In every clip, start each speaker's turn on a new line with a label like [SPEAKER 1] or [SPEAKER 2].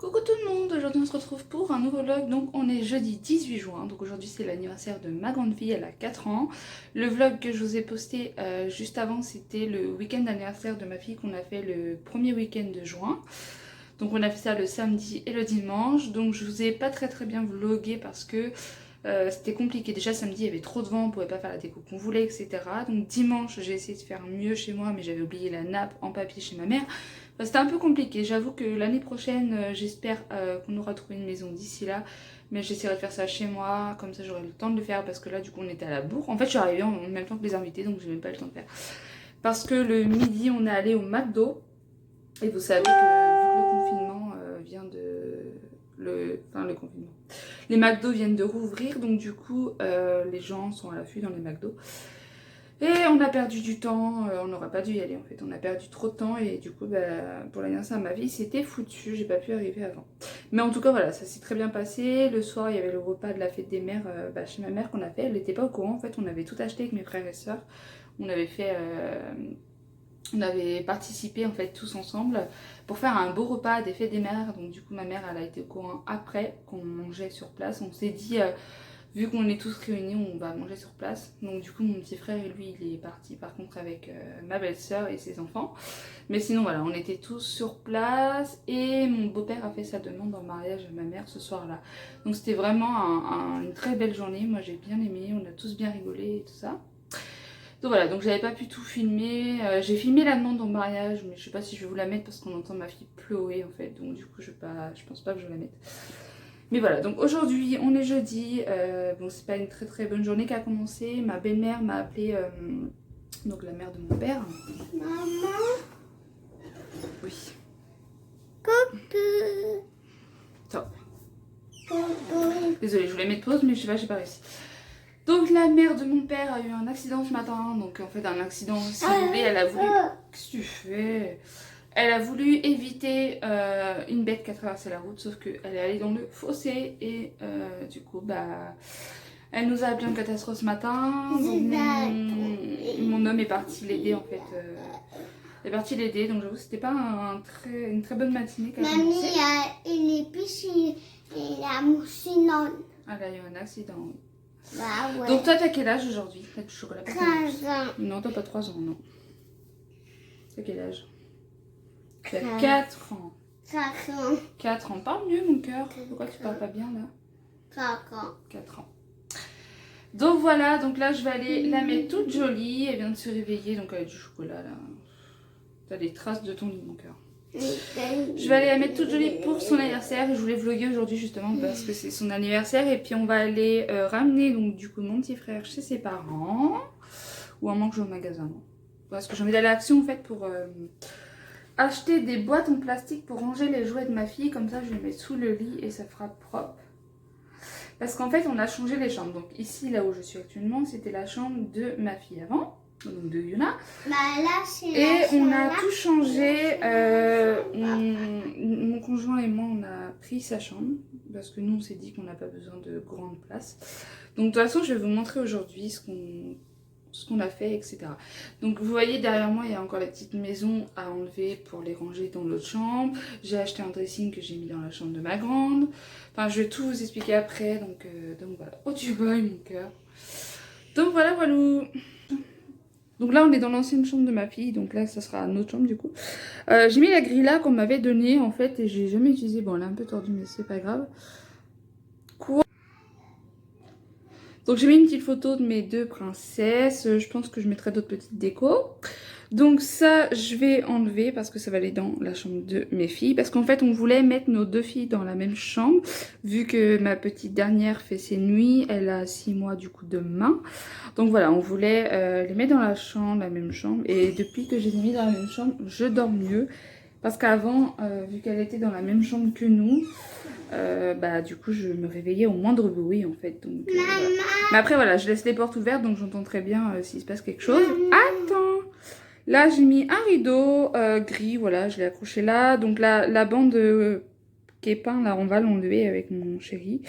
[SPEAKER 1] Coucou tout le monde, aujourd'hui on se retrouve pour un nouveau vlog. Donc on est jeudi 18 juin, donc aujourd'hui c'est l'anniversaire de ma grande fille, elle a 4 ans. Le vlog que je vous ai posté juste avant, c'était le week-end d'anniversaire de ma fille qu'on a fait le premier week-end de juin. Donc on a fait ça le samedi et le dimanche, donc je vous ai pas très bien vlogué parce que c'était compliqué. Déjà samedi il y avait trop de vent, on pouvait pas faire la déco qu'on voulait, etc. Donc dimanche j'ai essayé de faire mieux chez moi, mais j'avais oublié la nappe en papier chez ma mère. Enfin, c'était un peu compliqué. J'avoue que l'année prochaine, j'espère qu'on aura trouvé une maison d'ici là. Mais j'essaierai de faire ça chez moi, comme ça j'aurai le temps de le faire parce que là du coup on était à la bourre. En fait je suis arrivée en même temps que les invités, donc j'ai même pas eu le temps de faire. Parce que le midi on est allé au McDo. Et vous savez que vu que le confinement vient de... Enfin le confinement. Les McDo viennent de rouvrir, donc du coup les gens sont à l'affût dans les McDo. Et on a perdu du temps, on n'aurait pas dû y aller en fait, on a perdu trop de temps et du coup pour l'anniversaire de ma vie c'était foutu, j'ai pas pu arriver avant. Mais en tout cas voilà, ça s'est très bien passé. Le soir il y avait le repas de la fête des mères chez ma mère qu'on a fait, elle n'était pas au courant en fait, on avait tout acheté avec mes frères et sœurs. On avait fait... on avait participé en fait tous ensemble pour faire un beau repas des fêtes des mères. Donc du coup ma mère elle a été au courant après qu'on mangeait sur place. On s'est dit vu qu'on est tous réunis on va manger sur place. Donc du coup mon petit frère lui il est parti par contre avec ma belle-sœur et ses enfants. Mais sinon voilà, on était tous sur place et mon beau-père a fait sa demande en mariage à ma mère ce soir-là. Donc c'était vraiment une très belle journée, moi j'ai bien aimé, on a tous bien rigolé et tout ça. Donc voilà, donc j'avais pas pu tout filmer. J'ai filmé la demande en mariage, mais je sais pas si je vais vous la mettre parce qu'on entend ma fille pleurer en fait. Donc du coup, je pense pas que je vais la mettre. Mais voilà, donc aujourd'hui, on est jeudi. Bon, c'est pas une très bonne journée qui a commencé. Ma belle-mère m'a appelé, donc la mère de mon père.
[SPEAKER 2] Maman,
[SPEAKER 1] Oui.
[SPEAKER 2] coucou.
[SPEAKER 1] Top.
[SPEAKER 2] Coucou.
[SPEAKER 1] Désolée, je voulais mettre pause, mais je sais pas, j'ai pas réussi. Donc la mère de mon père a eu un accident ce matin, donc en fait un accident simulé, elle a voulu... Qu'est-ce que tu fais? Elle a voulu éviter une bête qui a traversé la route, sauf qu'elle est allée dans le fossé et du coup elle nous a appelé en catastrophe ce matin. Donc mon homme est parti l'aider en fait. Il est parti l'aider, donc j'avoue que c'était pas une très bonne matinée qu'elle a commencé.
[SPEAKER 2] Mamie, il est piscine, il a moussinon.
[SPEAKER 1] Elle a eu un accident, oui.
[SPEAKER 2] Bah ouais.
[SPEAKER 1] Donc toi t'as quel âge aujourd'hui? T'as du chocolat?
[SPEAKER 2] 13 ans.
[SPEAKER 1] Non, t'as pas 3 ans, non. T'as quel âge? Tu as
[SPEAKER 2] 13.
[SPEAKER 1] 4 ans.
[SPEAKER 2] 4 ans.
[SPEAKER 1] 4 ans, parle mieux mon cœur. Pourquoi tu parles pas bien là?
[SPEAKER 2] 4 ans.
[SPEAKER 1] 4 ans. Donc voilà, donc là je vais aller la mettre toute jolie. Elle vient de se réveiller, donc elle a du chocolat là. T'as des traces de ton lit mon cœur. Je vais aller la mettre toute jolie pour son anniversaire. Je voulais vlogger aujourd'hui justement parce que c'est son anniversaire. Et puis on va aller ramener donc du coup mon petit frère chez ses parents. Ou à moins que je vais au magasin. Parce que j'ai envie d'aller à l'action en fait pour acheter des boîtes en plastique pour ranger les jouets de ma fille. Comme ça je les mets sous le lit et ça fera propre. Parce qu'en fait on a changé les chambres. Donc ici là où je suis actuellement c'était la chambre de ma fille avant. Donc de Yuna.
[SPEAKER 2] Bah là, c'est
[SPEAKER 1] Et
[SPEAKER 2] la
[SPEAKER 1] on a
[SPEAKER 2] chambre.
[SPEAKER 1] tout changé. Mon conjoint et moi, on a pris sa chambre. Parce que nous, on s'est dit qu'on n'a pas besoin de grande place. Donc de toute façon, je vais vous montrer aujourd'hui ce qu'on a fait, etc. Donc vous voyez, derrière moi, il y a encore les petites maisons à enlever pour les ranger dans l'autre chambre. J'ai acheté un dressing que j'ai mis dans la chambre de ma grande. Enfin, je vais tout vous expliquer après. Donc voilà. Oh, tu boy, mon cœur. Donc voilà, voilà. Donc là on est dans l'ancienne chambre de ma fille, donc là ça sera notre chambre du coup. J'ai mis la grille là qu'on m'avait donnée en fait et j'ai jamais utilisé. Bon elle est un peu tordue mais c'est pas grave. Quoi? Donc j'ai mis une petite photo de mes deux princesses. Je pense que je mettrai d'autres petites décos. Donc ça je vais enlever parce que ça va aller dans la chambre de mes filles. Parce qu'en fait on voulait mettre nos deux filles dans la même chambre. Vu que ma petite dernière fait ses nuits, elle a 6 mois du coup demain. Donc voilà, on voulait les mettre dans la même chambre. Et depuis que je les ai mis dans la même chambre, je dors mieux. Parce qu'avant, vu qu'elle était dans la même chambre que nous, bah du coup je me réveillais au moindre bruit en fait. Donc, voilà. Mais après voilà, je laisse les portes ouvertes donc j'entends très bien s'il se passe quelque chose. Attends! Là j'ai mis un rideau gris, voilà, je l'ai accroché là. Donc la bande qui est peinte là, on va l'enlever avec mon chéri.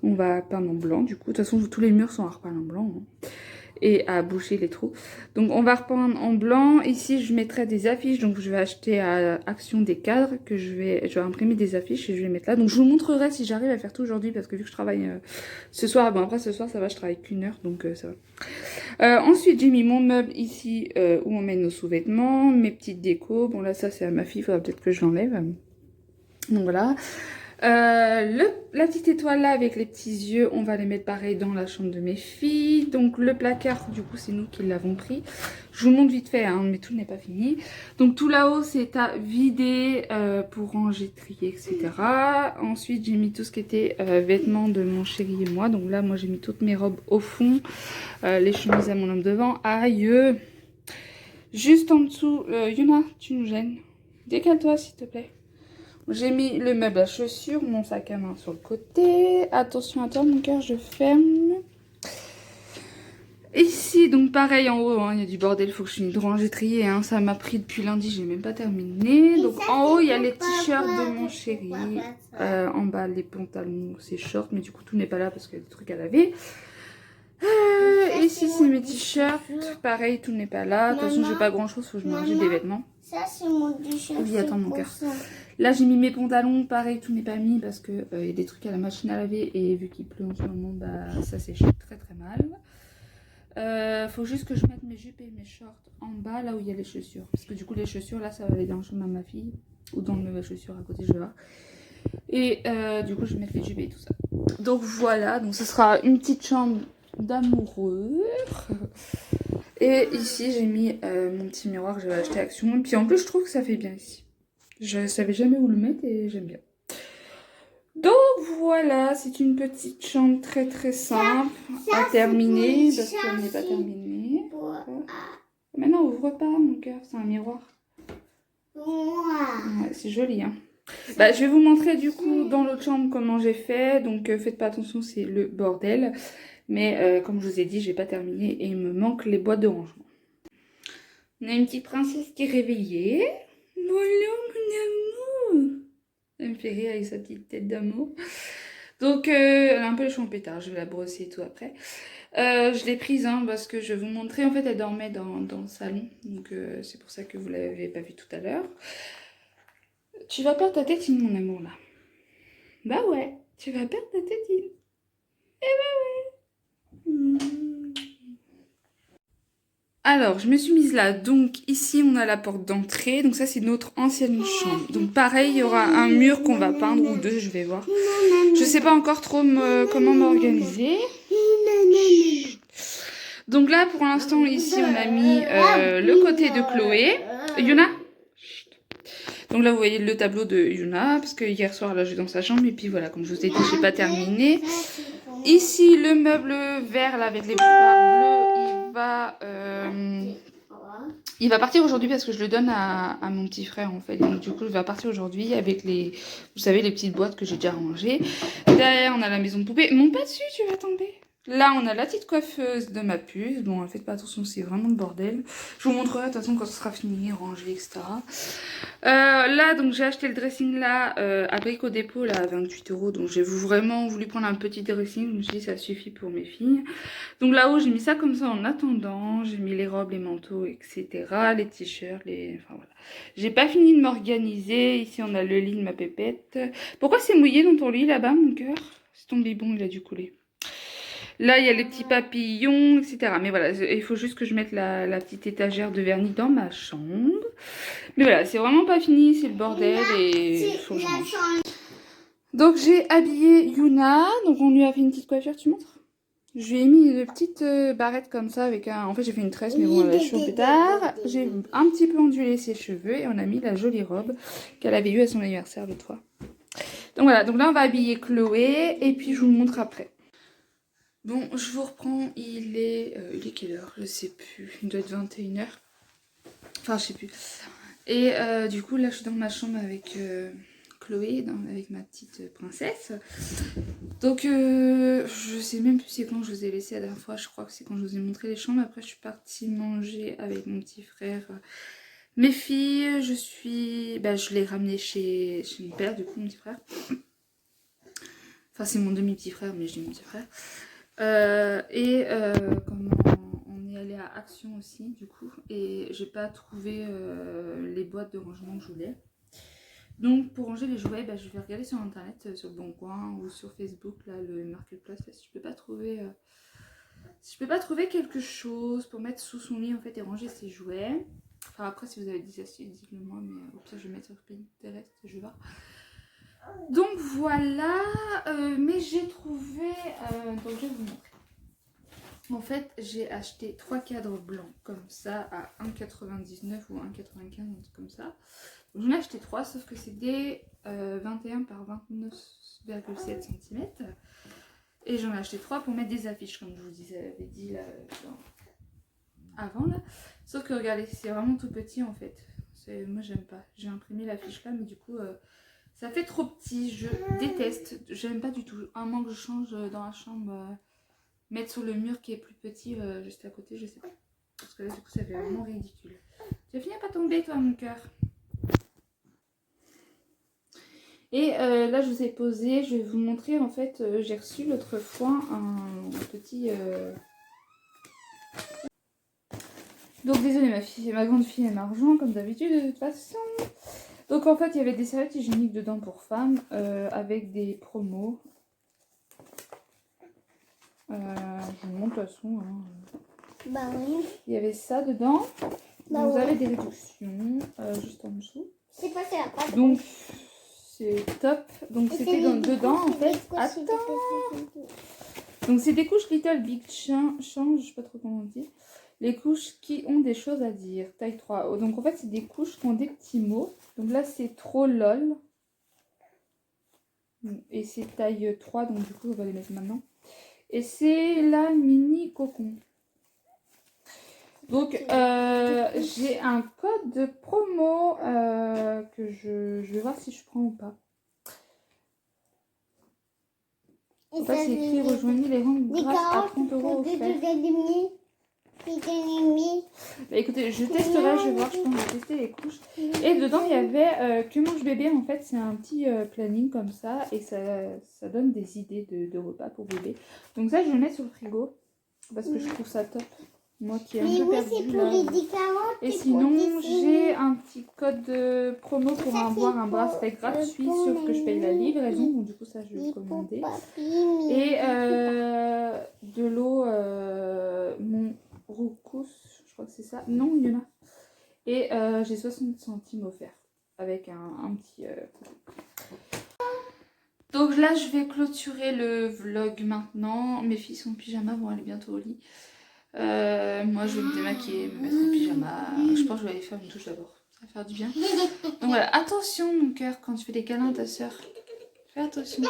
[SPEAKER 1] On va peindre en blanc du coup. De toute façon tous les murs sont à repeindre en blanc. Hein. et à boucher les trous. Donc on va repeindre en blanc. Ici je mettrai des affiches, donc je vais acheter à Action des cadres, que je vais imprimer des affiches et je vais mettre là. Donc je vous montrerai si j'arrive à faire tout aujourd'hui, parce que vu que je travaille ce soir, bon après ce soir ça va, je travaille qu'1 heure, donc ça va. Ensuite j'ai mis mon meuble ici où on met nos sous-vêtements, mes petites décos. Bon là ça c'est à ma fille, il faudra peut-être que je l'enlève. Donc voilà. La petite étoile là avec les petits yeux, on va les mettre pareil dans la chambre de mes filles. Donc le placard, du coup c'est nous qui l'avons pris. Je vous le montre vite fait, hein, mais tout n'est pas fini. Donc tout là-haut c'est à vider pour ranger, trier, etc. Ensuite j'ai mis tout ce qui était vêtements de mon chéri et moi. Donc là moi j'ai mis toutes mes robes au fond, les chemises à mon homme devant. Aïe. Juste en dessous, Yuna, tu nous gênes. Décale-toi s'il te plaît. J'ai mis le meuble à chaussures, mon sac à main sur le côté. Attention à toi mon cœur, je ferme. Ici, donc pareil en haut, il y a du bordel, il faut que je finisse de ranger, trier. Hein. Ça m'a pris depuis lundi, j'ai même pas terminé. Donc en haut, il y a les t-shirts de mon chéri. En bas, les pantalons, c'est short, mais du coup tout n'est pas là parce qu'il y a des trucs à laver. Ici, c'est mes t-shirts. Pareil, tout n'est pas là. De toute façon, j'ai pas grand chose, faut que je me range des vêtements.
[SPEAKER 2] Ça, c'est mon t-shirt.
[SPEAKER 1] Oui, attends mon cœur. Là, j'ai mis mes pantalons. Pareil, tout n'est pas mis parce que y a des trucs à la machine à laver. Et vu qu'il pleut en ce moment, bah ça sèche très très mal. Faut juste que je mette mes jupes et mes shorts en bas, là où il y a les chaussures. Parce que du coup, les chaussures, là, ça va aller dans la chambre à ma fille. Ou dans mes chaussures à côté, je vais voir. Et du coup, je vais mettre les jupes et tout ça. Donc voilà, donc ce sera une petite chambre d'amoureux. Et ici j'ai mis mon petit miroir que j'avais acheté à Action. Et puis en plus je trouve que ça fait bien ici. Je savais jamais où le mettre et j'aime bien. Donc voilà, c'est une petite chambre très très simple à terminer parce qu'elle n'est pas terminée. Mais non, ouvre pas mon cœur, c'est un miroir. Ouais, c'est joli hein. Bah, je vais vous montrer du coup dans l'autre chambre comment j'ai fait. Donc faites pas attention, c'est le bordel. Mais comme je vous ai dit, j'ai pas terminé et il me manque les boîtes de rangement. On a une petite princesse qui est réveillée. Bonjour mon amour. Elle me fait rire avec sa petite tête d'amour. Donc elle a un peu les cheveux en pétard, je vais la brosser et tout après. Je l'ai prise hein, parce que je vais vous montrer. En fait elle dormait dans le salon. Donc c'est pour ça que vous l'avez pas vue tout à l'heure. Tu vas perdre ta tétine mon amour là. Bah ouais, tu vas perdre ta tétine. Eh bah ouais. Alors, je me suis mise là. Donc, ici, on a la porte d'entrée. Donc, ça, c'est notre ancienne chambre. Donc, pareil, il y aura un mur qu'on va peindre ou deux, je vais voir. Je sais pas encore trop comment m'organiser. Donc là, pour l'instant, ici, on a mis le côté de Chloé. Yuna? Donc là, vous voyez le tableau de Yuna, parce que hier soir, elle a joué dans sa chambre. Et puis voilà, comme je vous ai dit, j'ai pas terminé. Ici, le meuble vert, là, avec les barres bleues, il va partir aujourd'hui parce que je le donne à mon petit frère, en fait. Donc du coup, il va partir aujourd'hui avec les, vous savez, les petites boîtes que j'ai déjà rangées. Derrière, on a la maison de poupée. Monte pas dessus, tu vas tomber. Là, on a la petite coiffeuse de ma puce. Bon, faites pas attention, c'est vraiment le bordel. Je vous montrerai de toute façon quand ce sera fini, rangé, etc. Là, donc j'ai acheté le dressing là à Brico Dépôt là à 28 €. Donc j'ai vraiment voulu prendre un petit dressing. Je me suis dit ça suffit pour mes filles. Donc là-haut, j'ai mis ça comme ça en attendant. J'ai mis les robes, les manteaux, etc. Les t-shirts, enfin voilà. J'ai pas fini de m'organiser. Ici, on a le lit de ma pépette. Pourquoi c'est mouillé dans ton lit là-bas, mon cœur? C'est ton biberon, il a dû couler. Là, il y a les petits papillons, etc. Mais voilà, il faut juste que je mette la petite étagère de vernis dans ma chambre. Mais voilà, c'est vraiment pas fini, c'est le bordel et il faut que je range. Donc, j'ai habillé Yuna. Donc, on lui a fait une petite coiffure, tu montres? Je lui ai mis une petite barrette comme ça avec un... En fait, j'ai fait une tresse, mais bon, elle a les cheveux au pétard. J'ai un petit peu ondulé ses cheveux et on a mis la jolie robe qu'elle avait eue à son anniversaire l'autre fois. Donc voilà, donc là, on va habiller Chloé et puis je vous le montre après. Bon, je vous reprends, il est quelle heure? Je sais plus, il doit être 21 h. Enfin, je sais plus. Et du coup, là, je suis dans ma chambre avec Chloé, avec ma petite princesse. Donc, je sais même plus c'est quand je vous ai laissé la dernière fois. Je crois que c'est quand je vous ai montré les chambres. Après, je suis partie manger avec mon petit frère. Mes filles, je l'ai ramené chez mon père, du coup, mon petit frère. Enfin, c'est mon demi-petit frère, mais je dis mon petit frère. est allé à Action aussi du coup et j'ai pas trouvé les boîtes de rangement que je voulais. Donc pour ranger les jouets, je vais regarder sur internet, sur le Bon Coin ou sur Facebook, là le marketplace, là, si je peux pas trouver quelque chose pour mettre sous son lit en fait et ranger ses jouets. Enfin après si vous avez des astuces, dites-le moi, mais au pire je vais mettre sur Pinterest, je vais voir. Donc voilà, mais j'ai trouvé, donc je vais vous montrer. En fait, j'ai acheté 3 cadres blancs comme ça à 1,99 ou 1,95, un truc comme ça. J'en ai acheté 3, sauf que c'est des 21 par 29,7 cm. Et j'en ai acheté 3 pour mettre des affiches, comme je vous avais dit là, avant. Là. Sauf que regardez, c'est vraiment tout petit en fait. Moi, j'aime pas. J'ai imprimé l'affiche là, mais du coup, ça fait trop petit. Je déteste. J'aime pas du tout. Un moment que je change dans la chambre, mettre sur le mur qui est plus petit, juste à côté, je sais pas. Parce que là, du coup, ça fait vraiment ridicule. Tu vas finir par tomber, toi, mon cœur. Et là, je vous ai posé, je vais vous montrer, en fait, j'ai reçu l'autre fois un petit... Donc, désolée, ma grande fille aime l'argent, comme d'habitude, de toute façon. Donc, en fait, il y avait des serviettes hygiéniques dedans pour femmes, avec des promos. Je vous montre de toute façon. Hein.
[SPEAKER 2] Bah oui.
[SPEAKER 1] Il y avait ça dedans.
[SPEAKER 2] Bah
[SPEAKER 1] vous
[SPEAKER 2] ouais.
[SPEAKER 1] avez des réductions, juste en dessous.
[SPEAKER 2] C'est pas ça, pas de
[SPEAKER 1] Donc... C'est top. Donc c'était dedans en fait. Attends. Donc c'est des couches Little Big Change, je sais pas trop comment on dit. Les couches qui ont des choses à dire. Taille 3. Donc en fait c'est des couches qui ont des petits mots. Donc là c'est trop lol. Et c'est taille 3 donc du coup on va les mettre maintenant. Et c'est la mini cocon. Donc j'ai un code de promo que je vais voir si je prends ou pas. En fait, c'est écrit rejoignez les rangs grâce à 30 € offerts. Bah, écoutez, je testerai, je vais voir, je pense que je vais tester les couches. Et dedans, il y avait que mange bébé. En fait, c'est un petit planning comme ça. Et ça donne des idées de repas pour bébé. Donc ça, je le mets sur le frigo. Parce que je trouve ça top. Moi qui ai un peu perdu là. Et sinon, j'ai un petit code de promo pour avoir un bracelet gratuit. Sauf que je paye la livraison. Donc du coup, ça, je vais commander. Et de l'eau, mon Roucous, je crois que c'est ça. Non, il y en a. Et j'ai 60 centimes offerts avec un petit... Donc là, je vais clôturer le vlog maintenant. Mes filles sont en pyjama, vont aller bientôt au lit. Moi, je vais me démaquiller, me mettre en pyjama. Je pense que je vais aller faire une douche d'abord. Ça va faire du bien. Donc voilà, attention mon cœur quand tu fais des câlins à ta soeur. Fais attention.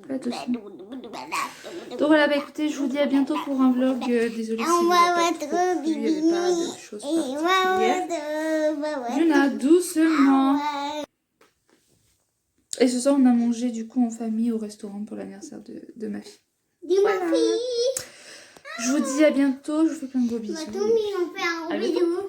[SPEAKER 1] Fais attention. Donc voilà, écoutez, je vous dis à bientôt pour un vlog. Désolée si vous n'avez pas trop plu, il n'y avait pas de choses particulières. Luna, doucement. Et ce soir, on a mangé du coup en famille au restaurant pour l'anniversaire de ma fille. Voilà. Je vous dis à bientôt, je vous fais plein de gros bisous.
[SPEAKER 2] On fait un gros bisou.